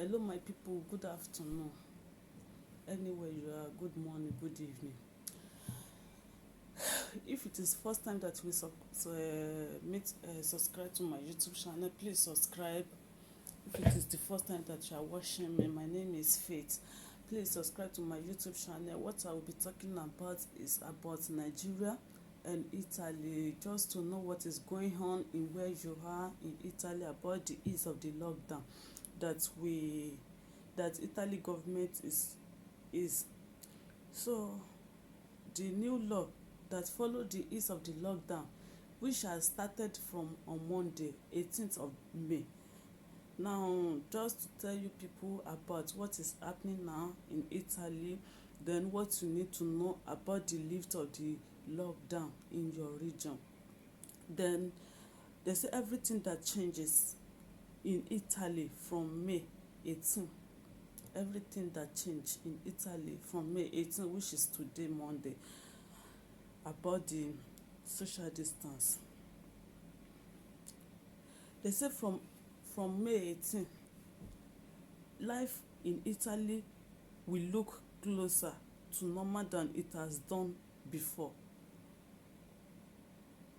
Hello, my people. Good afternoon. Anywhere you are, good morning, good evening. If it is first time that we subscribe to my YouTube channel, please subscribe. If it is the first time that you are watching me, my name is Faith. Please subscribe to my YouTube channel. What I will be talking about is about Nigeria and Italy, just to know what is going on in where you are in Italy, about the ease of the lockdown that Italy government is so the new law that follow the ease of the lockdown, which has started from on Monday 18th of May. Now, just to tell you people about what is happening now in Italy, then what you need to know about the lift of the lockdown in your region. Then they say everything that changes in Italy from May 18th, everything that changed in Italy from May 18th, which is today, Monday, about the social distance. They say from May 18th, life in Italy will look closer to normal than it has done before.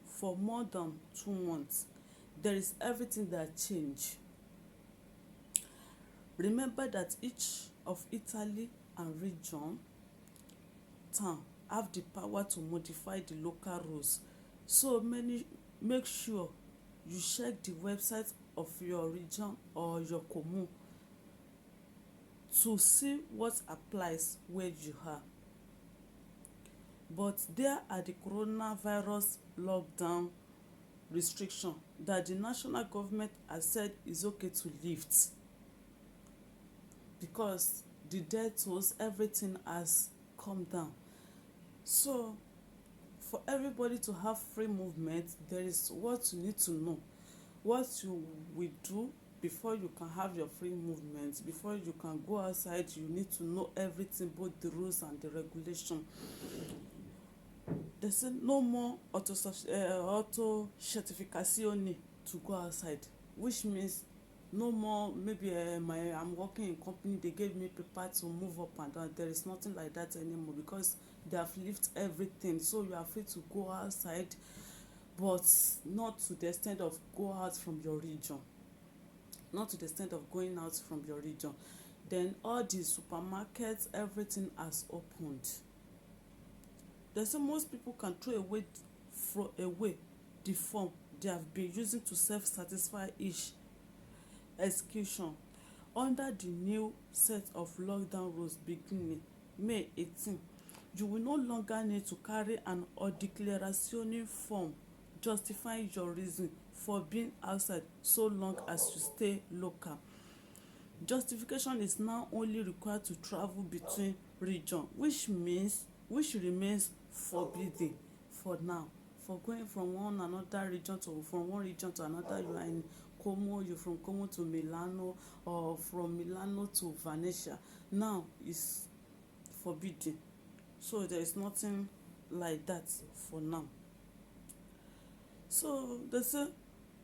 For more than 2 months, there is everything that changed. Remember that each of Italy and region town have the power to modify the local rules. So make sure you check the website of your region or your commune to see what applies where you are. But there are the coronavirus lockdown restriction that the national government has said is okay to lift, because the death tolls, everything has come down. So for everybody to have free movement, there is what you need to know, what you will do before you can have your free movement. Before you can go outside, you need to know everything, both the rules and the regulation. They say no more auto certificazione to go outside, which means no more maybe I'm working in company, they gave me paper to move up and down. There is nothing like that anymore, because they have lifted everything. So you are free to go outside, but not to the extent of go out from your region, not to the extent of going out from your region. Then all the supermarkets, everything has opened. They say most people can throw away the form they have been using to self-satisfy each execution under the new set of lockdown rules beginning May 18. You will no longer need to carry an or declarazione form justifying your reason for being outside, so long as you stay local. Justification is now only required to travel between region, which remains forbidden for now. For going from one region to another, you are in Como, you from Como to Milano, or from Milano to Venezia, now is forbidden. So there is nothing like that for now. So they say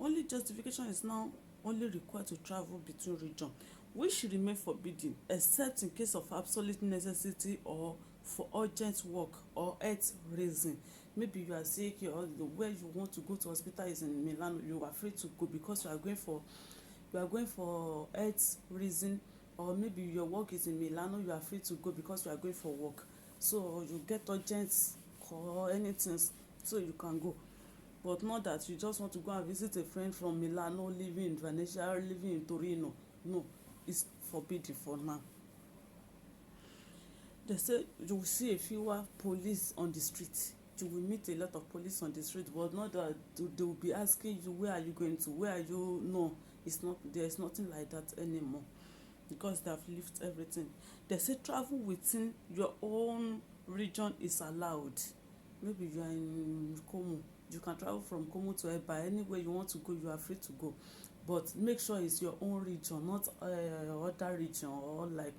only justification is now only required to travel between region, which remain forbidden except in case of absolute necessity or for urgent work or health reason. Maybe you are sick, or where you want to go to hospital is in Milan, you are free to go because you are going for health reason. Or maybe your work is in Milano, you are free to go because you are going for work. So you get urgent or anything, so you can go. But not that you just want to go and visit a friend from Milano living in Venezia or living in Torino. No, it's forbidden for now. They say you will see a fewer police on the street. You will meet a lot of police on the street, but not that they will be asking you, where are you going to, where are you? No, it's not. There is nothing like that anymore, because they have lifted everything. They say travel within your own region is allowed. Maybe you are in Como, you can travel from Como to Eba. Anywhere you want to go, you are free to go, but make sure it's your own region, not other region, or like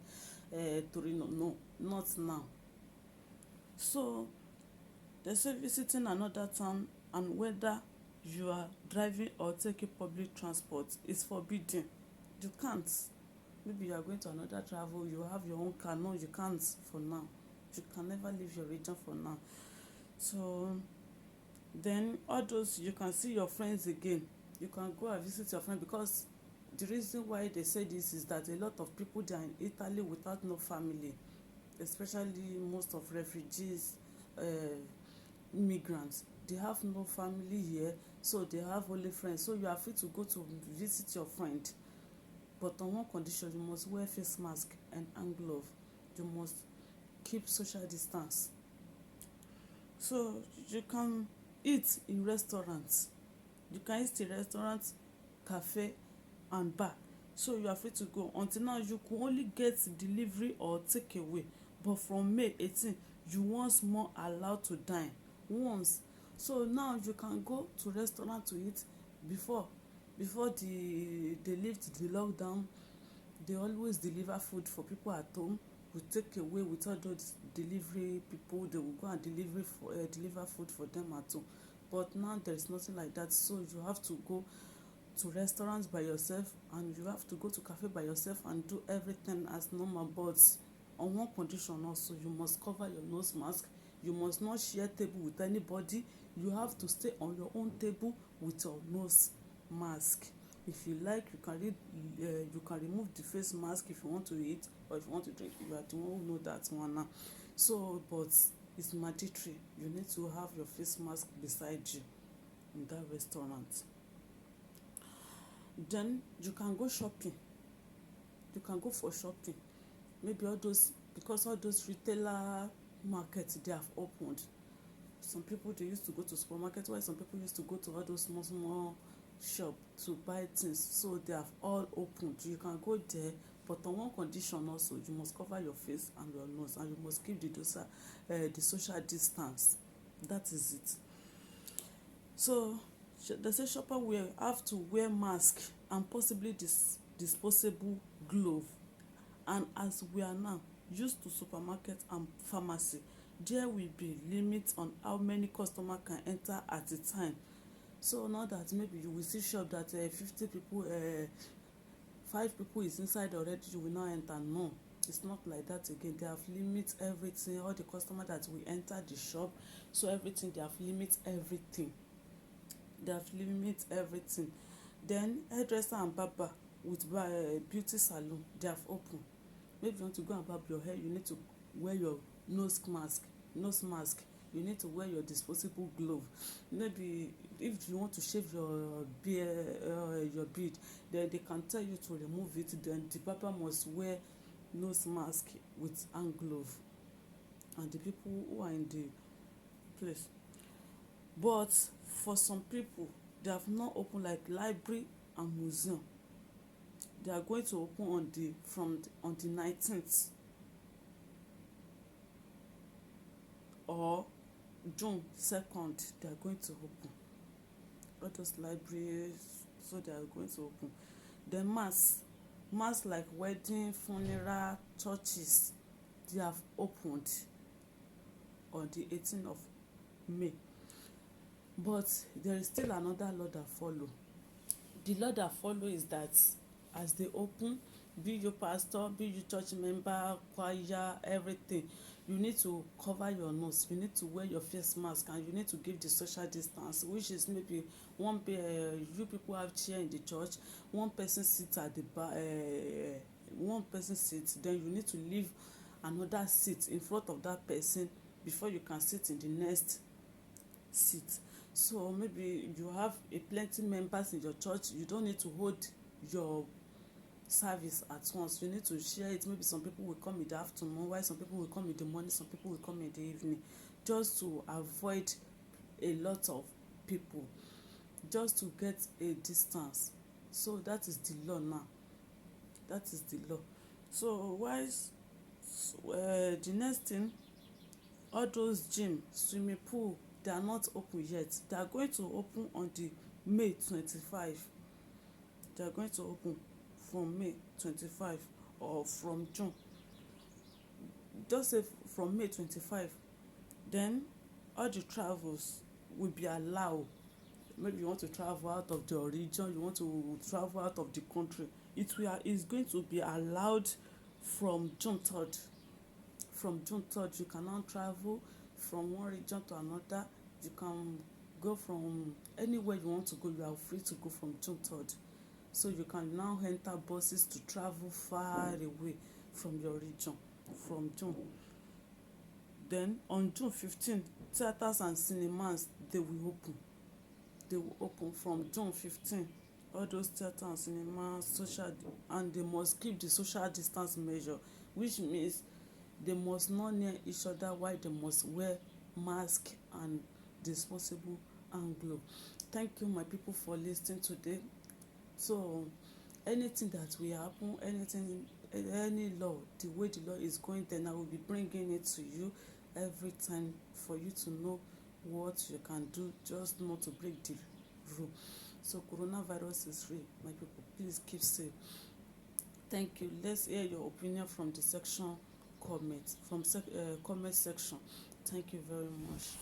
Torino. No, not now. So they say visiting another town, and whether you are driving or taking public transport, is forbidden. You can't. maybe you are going to another travel, you have your own car. No, you can't for now. You can never leave your region for now. So then all those, you can see your friends again, you can go and visit your friend, because the reason why they say this is that a lot of people, they are in Italy without no family, especially most of refugees, uh, immigrants, they have no family here, so they have only friends. So you are free to go to visit your friend, but on one condition: you must wear face mask and hand glove. You must keep social distance. So you can eat in restaurants, you can eat in restaurants, cafe and bar. So you are free to go. Until now, you could only get delivery or takeaway, but from May 18, you once more allowed to dine once. So now you can go to restaurant to eat. Before they lift the lockdown, they always deliver food for people at home. We take away with all those delivery people, they will go and deliver food for them at home. But now there is nothing like that, so you have to go to restaurants by yourself, and you have to go to cafe by yourself and do everything as normal. But on one condition also: you must cover your nose mask, you must not share table with anybody, you have to stay on your own table with your nose mask. If you like, you can remove the face mask if you want to eat, or if you want to drink. You are the one who know that one now. So but it's mandatory, you need to have your face mask beside you in that restaurant. Then you can go shopping, you can go for shopping. Maybe all those, because all those retailer markets, they have opened. Some people, they used to go to supermarket, while some people used to go to all those small shop to buy things. So they have all opened, you can go there, but on one condition also: you must cover your face and your nose, and you must keep the social distance. That is it. So they say shopper will have to wear mask and possibly disposable glove. And as we are now used to supermarket and pharmacy, there will be limit on how many customer can enter at a time. So now that maybe you will see shop that 50 people, 5 people is inside already, you will not enter. No, it's not like that again. They have limit everything, all the customer that will enter the shop. So everything, they have limit everything, they have limit everything. Then hairdresser and barber with beauty salon, they have open. Maybe you want to go and barb your hair, you need to wear your nose mask, you need to wear your disposable glove. Maybe if you want to shave your beard, then they can tell you to remove it. Then the barber must wear nose mask with hand glove, and the people who are in the place. But for some people, they have not open, like library and museum. They are going to open on the 19th or June 2nd. They are going to open all those libraries, so they are going to open. Then mass like wedding, funeral, churches, they have opened on the 18th of May. But there is still another law that follow. The law that follow is that as they open, be you pastor, be you church member, choir, everything, you need to cover your nose, you need to wear your face mask, and you need to give the social distance, which is maybe you people have chair in the church, one person sits at the bar, one person sits, then you need to leave another seat in front of that person before you can sit in the next seat. So maybe you have plenty members in your church, you don't need to hold your service at once, you need to share it. Maybe some people will come in the afternoon, while some people will come in the morning, some people will come in the evening, just to avoid a lot of people, just to get a distance. So that is the law now, that is the law. So the next thing, all those gym, swimming pool, they are not open yet. They are going to open on the May 25. They are going to open from May 25 or from June. Just say from May 25. Then all the travels will be allowed. Maybe you want to travel out of the region, you want to travel out of the country, is going to be allowed from June 3rd. From June 3rd, you can now travel from one region to another. You can go from anywhere you want to go. You are free to go from June 3rd. So you can now enter buses to travel far away from your region from June. Then on June 15th, theatres and cinemas, they will open from June 15th. All those theatres and cinemas, and they must keep the social distance measure, which means they must not near each other, while they must wear mask and disposable hand glove. Thank you, my people, for listening today. So anything that will happen, any law, the way the law is going, then I will be bringing it to you every time for you to know what you can do, just not to break the rule. So coronavirus is real, my people. Please keep safe. Thank you. Let's hear your opinion from the comment section. Thank you very much.